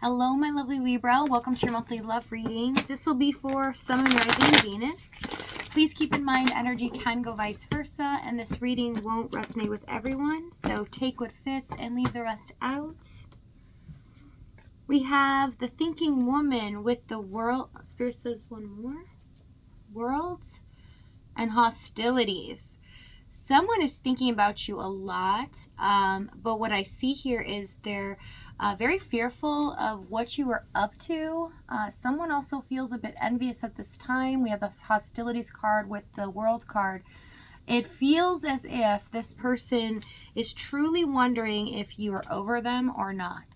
Hello, my lovely Libra. Welcome to your monthly love reading. This will be for Sun, Moon, Rising, Venus. Please keep in mind energy can go vice versa, and this reading won't resonate with everyone. So take what fits and leave the rest out. We have the thinking woman with the world. Spirit says one more. Worlds and hostilities. Someone is thinking about you a lot, but what I see here is they're very fearful of what you are up to. Someone also feels a bit envious at this time. We have this hostilities card with the world card. It feels as if this person is truly wondering if you are over them or not.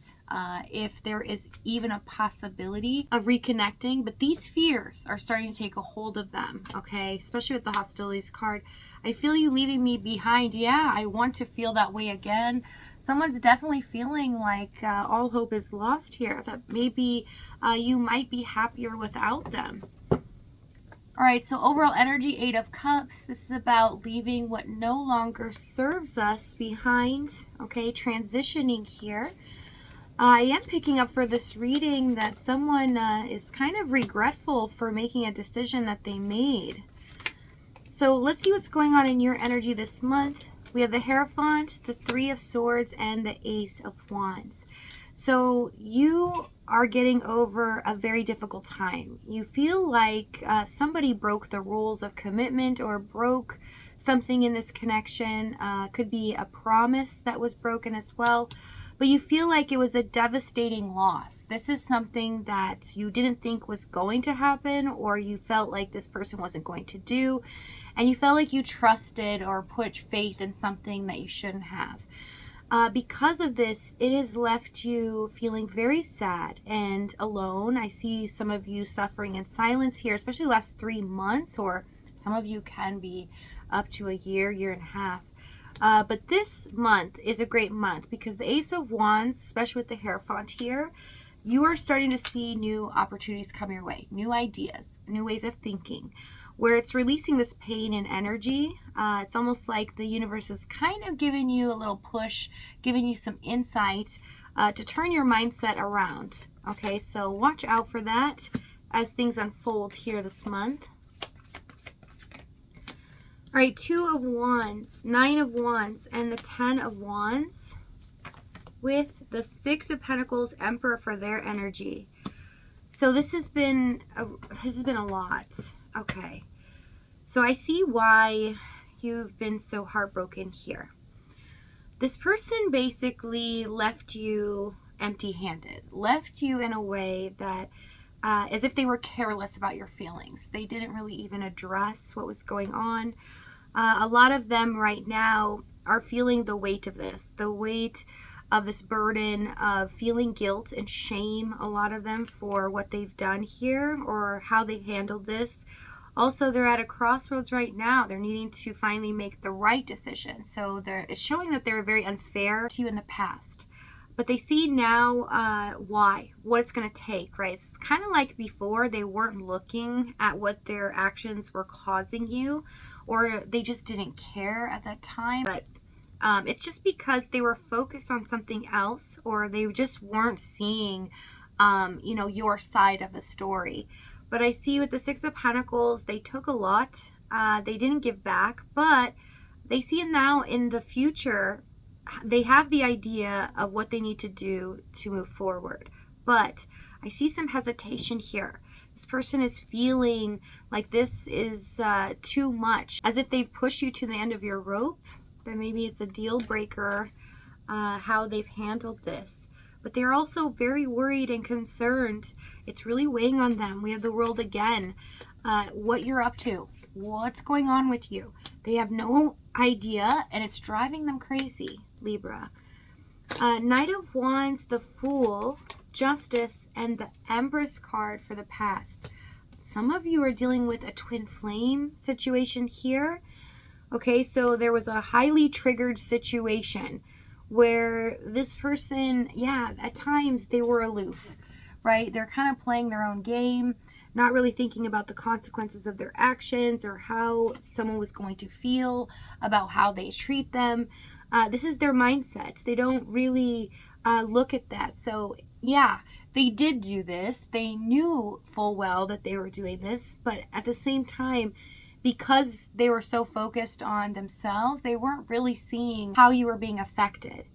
If there is even a possibility of reconnecting, but these fears are starting to take a hold of them, okay? Especially with the hostilities card. I feel you leaving me behind. Yeah, I want to feel that way again. Someone's definitely feeling like all hope is lost here, that maybe you might be happier without them. All right, so overall energy, 8 of Cups. This is about leaving what no longer serves us behind, okay? Transitioning here. I am picking up for this reading that someone is kind of regretful for making a decision that they made. So let's see what's going on in your energy this month. We have the Hierophant, the 3 of Swords, and the Ace of Wands. So you are getting over a very difficult time. You feel like somebody broke the rules of commitment or broke something in this connection. Could be a promise that was broken as well. But you feel like it was a devastating loss. This is something that you didn't think was going to happen, or you felt like this person wasn't going to do, and you felt like you trusted or put faith in something that you shouldn't have. Because of this, it has left you feeling very sad and alone. I see some of you suffering in silence here, especially the last 3 months, or some of you can be up to a year, year and a half. But this month is a great month because the Ace of Wands, especially with the Hierophant here, you are starting to see new opportunities come your way, new ideas, new ways of thinking, where it's releasing this pain and energy. It's almost like the universe is kind of giving you a little push, giving you some insight to turn your mindset around. Okay, so watch out for that as things unfold here this month. All right, 2 of Wands, 9 of Wands, and the 10 of Wands with the 6 of Pentacles, Emperor for their energy. So this has been a lot. Okay. So I see why you've been so heartbroken here. This person basically left you empty-handed, left you in a way that as if they were careless about your feelings. They didn't really even address what was going on. A lot of them right now are feeling the weight of this, the weight of this burden of feeling guilt and shame, a lot of them, for what they've done here or how they handled this. Also, they're at a crossroads right now. They're needing to finally make the right decision. So it's showing that they were very unfair to you in the past. But they see now what it's going to take, right? It's kind of like before, they weren't looking at what their actions were causing you, or they just didn't care at that time. But it's just because they were focused on something else, or they just weren't seeing, your side of the story. But I see with the 6 of Pentacles, they took a lot. They didn't give back, but they see it now in the future. They have the idea of what they need to do to move forward. But I see some hesitation here. This person is feeling like this is too much, as if they've pushed you to the end of your rope. That maybe it's a deal breaker how they've handled this. But they're also very worried and concerned. It's really weighing on them. We have the World again. What you're up to. What's going on with you? They have no idea, and it's driving them crazy, Libra. Knight of Wands, the Fool, Justice, and the Empress card for the past. Some of you are dealing with a twin flame situation here. Okay, so there was a highly triggered situation where this person, at times they were aloof, right? They're kind of playing their own game, not really thinking about the consequences of their actions or how someone was going to feel about how they treat them. This is their mindset. They don't really look at that. So Yeah, they did do this. They knew full well that they were doing this, but at the same time, because they were so focused on themselves, they weren't really seeing how you were being affected.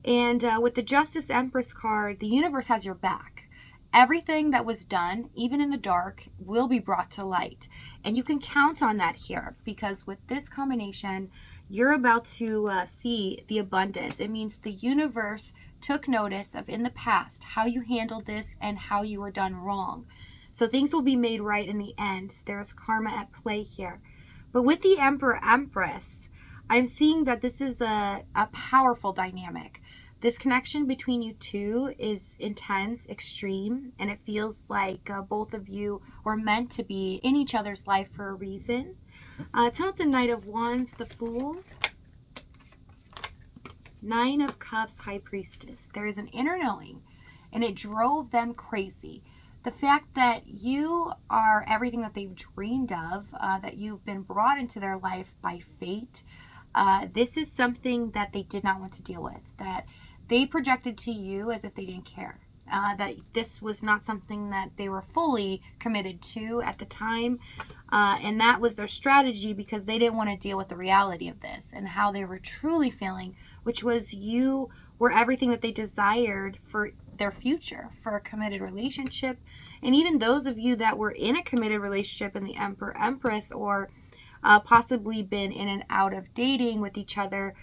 And with the Justice Empress card, the universe has your back. Everything that was done, even in the dark, will be brought to light. And you can count on that here, because with this combination, you're about to see the abundance. It means the universe took notice of in the past how you handled this and how you were done wrong. So things will be made right in the end. There's karma at play here. But with the Emperor Empress, I'm seeing that this is a powerful dynamic. This connection between you two is intense, extreme, and it feels like both of you were meant to be in each other's life for a reason. Tell it the Knight of Wands, the Fool. Nine of Cups, High Priestess. There is an inner knowing, and it drove them crazy. The fact that you are everything that they've dreamed of, that you've been brought into their life by fate. This is something that they did not want to deal with, that they projected to you as if they didn't care, that this was not something that they were fully committed to at the time, and that was their strategy because they didn't want to deal with the reality of this and how they were truly feeling, which was you were everything that they desired for their future, for a committed relationship. And even those of you that were in a committed relationship in the Emperor Empress, or possibly been in and out of dating with each other,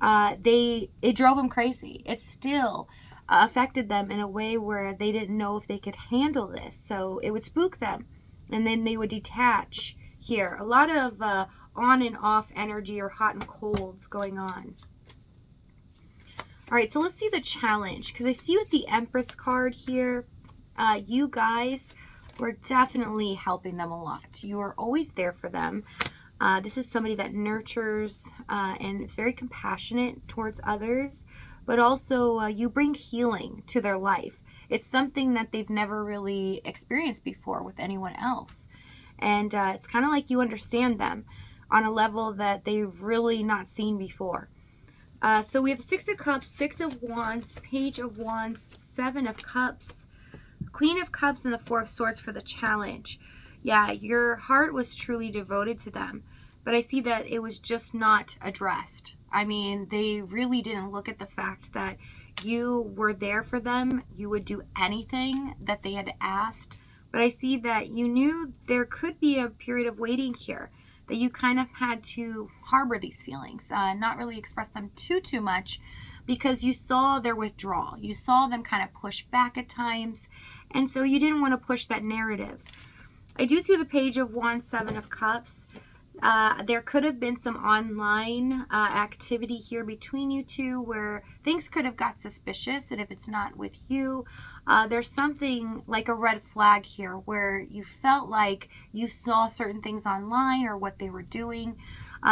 it drove them crazy. It still affected them in a way where they didn't know if they could handle this. So it would spook them, and then they would detach here. A lot of on and off energy, or hot and colds going on. All right, so let's see the challenge, because I see with the Empress card here, you guys were definitely helping them a lot. You are always there for them. This is somebody that nurtures and is very compassionate towards others, but also you bring healing to their life. It's something that they've never really experienced before with anyone else. And it's kind of like you understand them on a level that they've really not seen before. So we have Six of Cups, Six of Wands, Page of Wands, Seven of Cups, Queen of Cups, and the Four of Swords for the challenge. Yeah, your heart was truly devoted to them, but I see that it was just not addressed. I mean, they really didn't look at the fact that you were there for them. You would do anything that they had asked, but I see that you knew there could be a period of waiting here, that you kind of had to harbor these feelings, not really express them too much, because you saw their withdrawal. You saw them kind of push back at times, and so you didn't want to push that narrative. I do see the Page of Wands, Seven of Cups. There could have been some online activity here between you two where things could have got suspicious, and if it's not with you, there's something like a red flag here where you felt like you saw certain things online or what they were doing.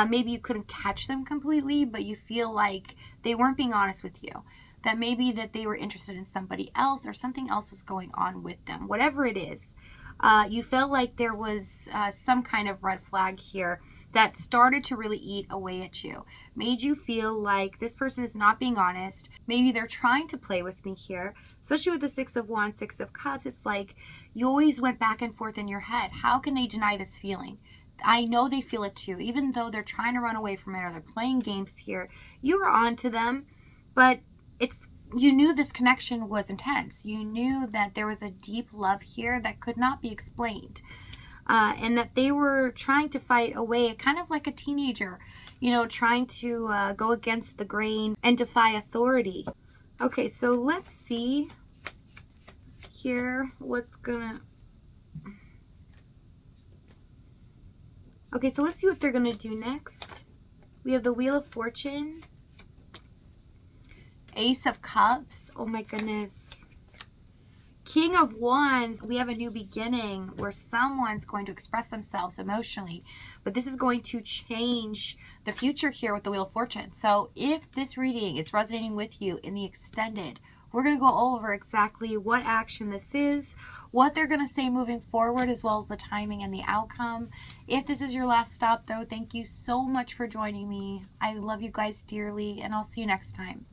Maybe you couldn't catch them completely, but you feel like they weren't being honest with you, that maybe that they were interested in somebody else or something else was going on with them. Whatever it is, you felt like there was some kind of red flag here that started to really eat away at you, made you feel like this person is not being honest. Maybe they're trying to play with me here, especially with the Six of Wands, Six of Cups. It's like you always went back and forth in your head. How can they deny this feeling? I know they feel it too, even though they're trying to run away from it or they're playing games here. You were on to them, but you knew this connection was intense. You knew that there was a deep love here that could not be explained. And that they were trying to fight away, kind of like a teenager, trying to go against the grain and defy authority. Okay, so let's see here Okay, so let's see what they're going to do next. We have the Wheel of Fortune, Ace of Cups. Oh my goodness. King of Wands. We have a new beginning where someone's going to express themselves emotionally, but this is going to change the future here with the Wheel of Fortune. So if this reading is resonating with you in the extended, we're going to go over exactly what action this is, what they're going to say moving forward, as well as the timing and the outcome. If this is your last stop, though, thank you so much for joining me. I love you guys dearly, and I'll see you next time.